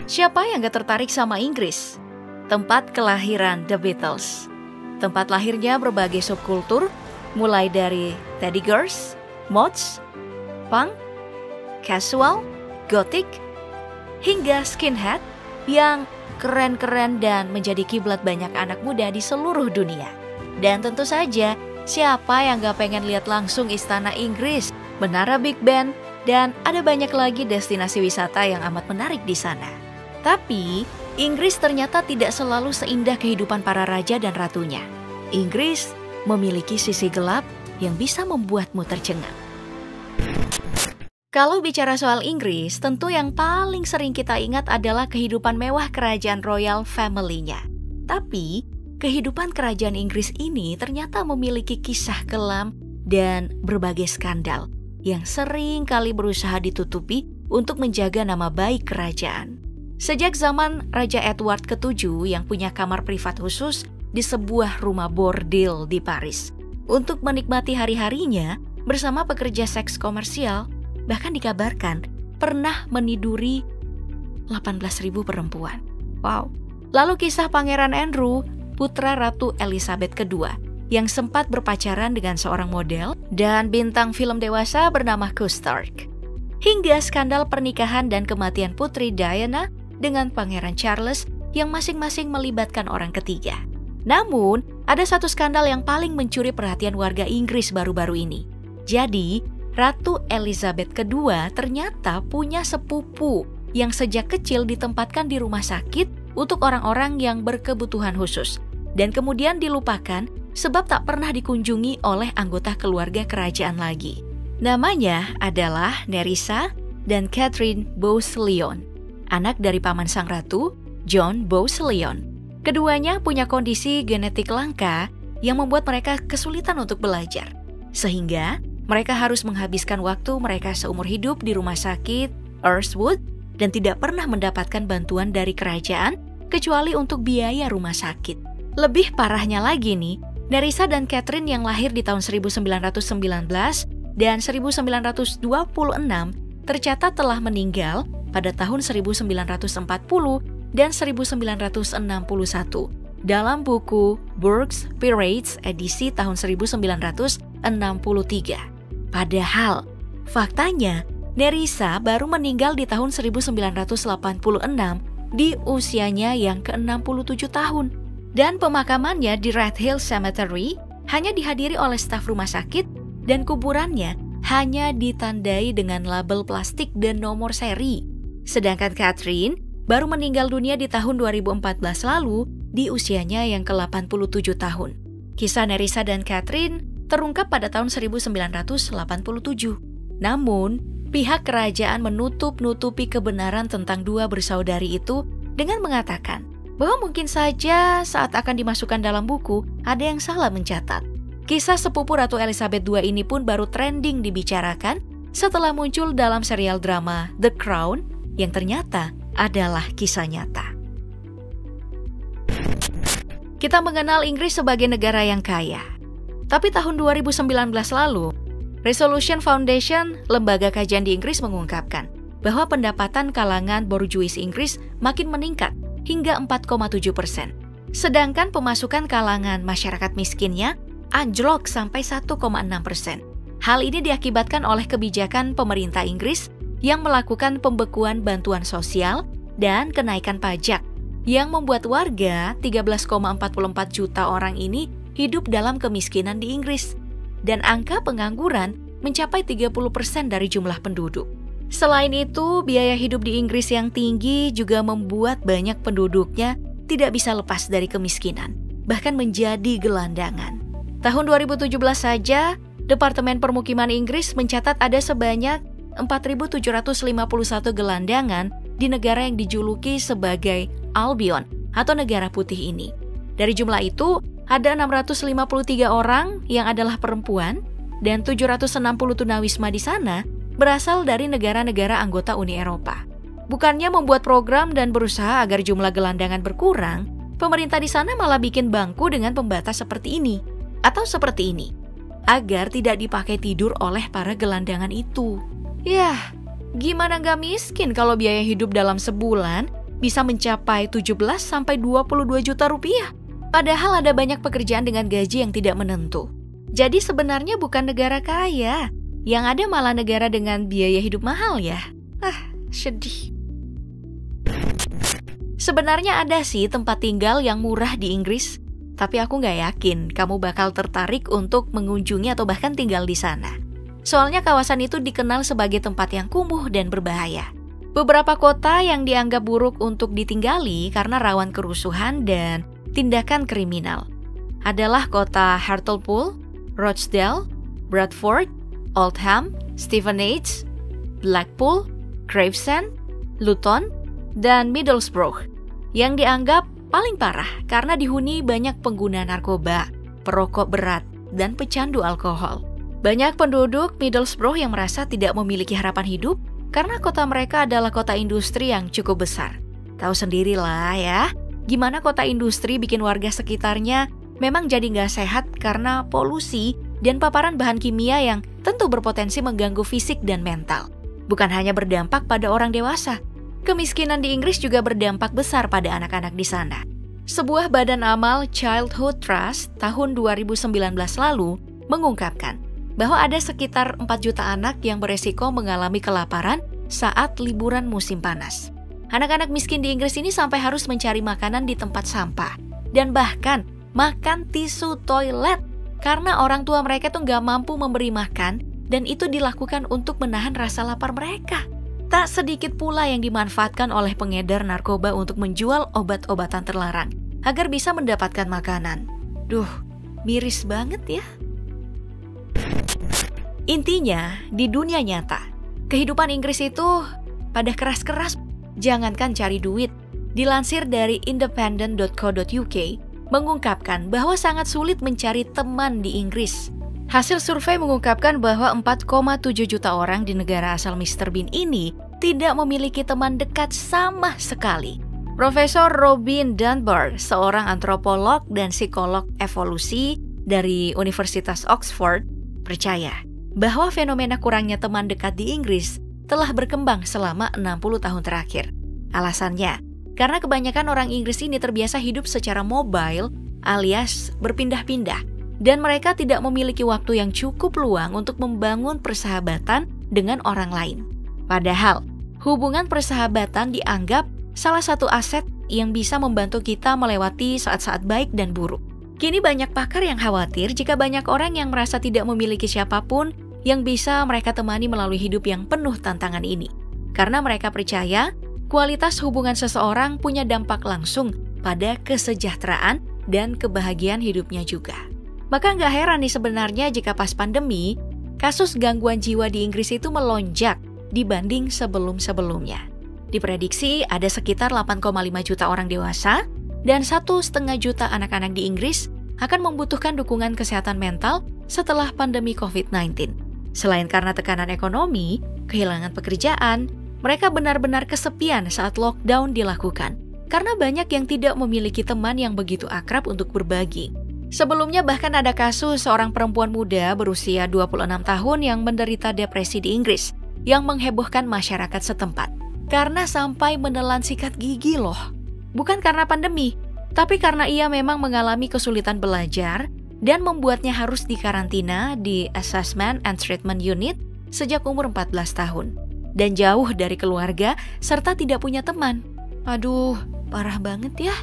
Siapa yang gak tertarik sama Inggris? Tempat kelahiran The Beatles. Tempat lahirnya berbagai subkultur, mulai dari teddy girls, mods, punk, casual, gothic, hingga skinhead yang keren-keren dan menjadi kiblat banyak anak muda di seluruh dunia. Dan tentu saja, siapa yang gak pengen lihat langsung istana Inggris, menara Big Ben, dan ada banyak lagi destinasi wisata yang amat menarik di sana. Tapi, Inggris ternyata tidak selalu seindah kehidupan para raja dan ratunya. Inggris memiliki sisi gelap yang bisa membuatmu tercengang. Kalau bicara soal Inggris, tentu yang paling sering kita ingat adalah kehidupan mewah kerajaan royal family-nya. Tapi, kehidupan kerajaan Inggris ini ternyata memiliki kisah kelam dan berbagai skandal yang sering kali berusaha ditutupi untuk menjaga nama baik kerajaan. Sejak zaman Raja Edward ke-7 yang punya kamar privat khusus di sebuah rumah bordil di Paris untuk menikmati hari-harinya bersama pekerja seks komersial, bahkan dikabarkan pernah meniduri 18.000 perempuan. Wow. Lalu kisah Pangeran Andrew, putra Ratu Elizabeth II, yang sempat berpacaran dengan seorang model dan bintang film dewasa bernama Stark. Hingga skandal pernikahan dan kematian Putri Diana dengan Pangeran Charles yang masing-masing melibatkan orang ketiga. Namun, ada satu skandal yang paling mencuri perhatian warga Inggris baru-baru ini. Jadi, Ratu Elizabeth II ternyata punya sepupu yang sejak kecil ditempatkan di rumah sakit untuk orang-orang yang berkebutuhan khusus dan kemudian dilupakan sebab tak pernah dikunjungi oleh anggota keluarga kerajaan lagi. Namanya adalah Nerissa dan Catherine Bowes-Lyon, anak dari paman sang ratu, John Bowes-Lyon. Keduanya punya kondisi genetik langka yang membuat mereka kesulitan untuk belajar, sehingga mereka harus menghabiskan waktu mereka seumur hidup di rumah sakit Earthwood dan tidak pernah mendapatkan bantuan dari kerajaan kecuali untuk biaya rumah sakit. Lebih parahnya lagi nih, Nerissa dan Catherine yang lahir di tahun 1919 dan 1926 tercatat telah meninggal pada tahun 1940 dan 1961 dalam buku Burke's Peerages edisi tahun 1963. Padahal, faktanya, Nerissa baru meninggal di tahun 1986 di usianya yang ke-67 tahun. Dan pemakamannya di Red Hill Cemetery hanya dihadiri oleh staf rumah sakit dan kuburannya hanya ditandai dengan label plastik dan nomor seri. Sedangkan Catherine baru meninggal dunia di tahun 2014 lalu di usianya yang ke-87 tahun. Kisah Nerissa dan Catherine terungkap pada tahun 1987. Namun, pihak kerajaan menutup-nutupi kebenaran tentang dua bersaudari itu dengan mengatakan bahwa mungkin saja saat akan dimasukkan dalam buku ada yang salah mencatat. Kisah sepupu Ratu Elizabeth II ini pun baru trending dibicarakan setelah muncul dalam serial drama The Crown yang ternyata adalah kisah nyata. Kita mengenal Inggris sebagai negara yang kaya. Tapi tahun 2019 lalu, Resolution Foundation, lembaga kajian di Inggris mengungkapkan bahwa pendapatan kalangan borjuis Inggris makin meningkat hingga 4,7%. Sedangkan pemasukan kalangan masyarakat miskinnya anjlok sampai 1,6%. Hal ini diakibatkan oleh kebijakan pemerintah Inggris yang melakukan pembekuan bantuan sosial dan kenaikan pajak yang membuat warga 13,44 juta orang ini hidup dalam kemiskinan di Inggris, dan angka pengangguran mencapai 30% dari jumlah penduduk. Selain itu, biaya hidup di Inggris yang tinggi juga membuat banyak penduduknya tidak bisa lepas dari kemiskinan, bahkan menjadi gelandangan. Tahun 2017 saja, Departemen Permukiman Inggris mencatat ada sebanyak 4.751 gelandangan di negara yang dijuluki sebagai Albion atau negara putih ini. Dari jumlah itu, ada 653 orang yang adalah perempuan dan 760 tunawisma di sana berasal dari negara-negara anggota Uni Eropa. Bukannya membuat program dan berusaha agar jumlah gelandangan berkurang, pemerintah di sana malah bikin bangku dengan pembatas seperti ini atau seperti ini, agar tidak dipakai tidur oleh para gelandangan itu. Yah, Gimana nggak miskin kalau biaya hidup dalam sebulan bisa mencapai 17-22 juta rupiah? Padahal ada banyak pekerjaan dengan gaji yang tidak menentu. Jadi sebenarnya bukan negara kaya, yang ada malah negara dengan biaya hidup mahal ya. Sedih. Sebenarnya ada sih tempat tinggal yang murah di Inggris, tapi aku nggak yakin kamu bakal tertarik untuk mengunjungi atau bahkan tinggal di sana. Soalnya kawasan itu dikenal sebagai tempat yang kumuh dan berbahaya. Beberapa kota yang dianggap buruk untuk ditinggali karena rawan kerusuhan dan tindakan kriminal adalah kota Hartlepool, Rochdale, Bradford, Oldham, Stevenage, Blackpool, Gravesend, Luton, dan Middlesbrough yang dianggap paling parah karena dihuni banyak pengguna narkoba, perokok berat, dan pecandu alkohol. Banyak penduduk Middlesbrough yang merasa tidak memiliki harapan hidup karena kota mereka adalah kota industri yang cukup besar. Tahu sendirilah ya, gimana kota industri bikin warga sekitarnya memang jadi nggak sehat karena polusi dan paparan bahan kimia yang tentu berpotensi mengganggu fisik dan mental. Bukan hanya berdampak pada orang dewasa, kemiskinan di Inggris juga berdampak besar pada anak-anak di sana. Sebuah badan amal Childhood Trust tahun 2019 lalu mengungkapkan bahwa ada sekitar 4 juta anak yang beresiko mengalami kelaparan saat liburan musim panas. Anak-anak miskin di Inggris ini sampai harus mencari makanan di tempat sampah dan bahkan makan tisu toilet karena orang tua mereka tuh nggak mampu memberi makan dan itu dilakukan untuk menahan rasa lapar mereka. Tak sedikit pula yang dimanfaatkan oleh pengedar narkoba untuk menjual obat-obatan terlarang agar bisa mendapatkan makanan. Duh, miris banget ya. Intinya, di dunia nyata, kehidupan Inggris itu pada keras-keras, jangankan cari duit. Dilansir dari independent.co.uk, mengungkapkan bahwa sangat sulit mencari teman di Inggris. Hasil survei mengungkapkan bahwa 4,7 juta orang di negara asal Mr. Bean ini tidak memiliki teman dekat sama sekali. Profesor Robin Dunbar, seorang antropolog dan psikolog evolusi dari Universitas Oxford, percaya bahwa fenomena kurangnya teman dekat di Inggris telah berkembang selama 60 tahun terakhir. Alasannya, karena kebanyakan orang Inggris ini terbiasa hidup secara mobile alias berpindah-pindah dan mereka tidak memiliki waktu yang cukup luang untuk membangun persahabatan dengan orang lain. Padahal, hubungan persahabatan dianggap salah satu aset yang bisa membantu kita melewati saat-saat baik dan buruk. Kini banyak pakar yang khawatir jika banyak orang yang merasa tidak memiliki siapapun yang bisa mereka temani melalui hidup yang penuh tantangan ini. Karena mereka percaya, kualitas hubungan seseorang punya dampak langsung pada kesejahteraan dan kebahagiaan hidupnya juga. Maka nggak heran nih sebenarnya jika pas pandemi, kasus gangguan jiwa di Inggris itu melonjak dibanding sebelum-sebelumnya. Diprediksi ada sekitar 8,5 juta orang dewasa dan 1,5 juta anak-anak di Inggris akan membutuhkan dukungan kesehatan mental setelah pandemi COVID-19. Selain karena tekanan ekonomi, kehilangan pekerjaan, mereka benar-benar kesepian saat lockdown dilakukan karena banyak yang tidak memiliki teman yang begitu akrab untuk berbagi. Sebelumnya bahkan ada kasus seorang perempuan muda berusia 26 tahun yang menderita depresi di Inggris yang menghebohkan masyarakat setempat karena sampai menelan sikat gigi loh. Bukan karena pandemi, tapi karena ia memang mengalami kesulitan belajar dan membuatnya harus dikarantina di Assessment and Treatment Unit sejak umur 14 tahun. Dan jauh dari keluarga serta tidak punya teman. Aduh, parah banget ya.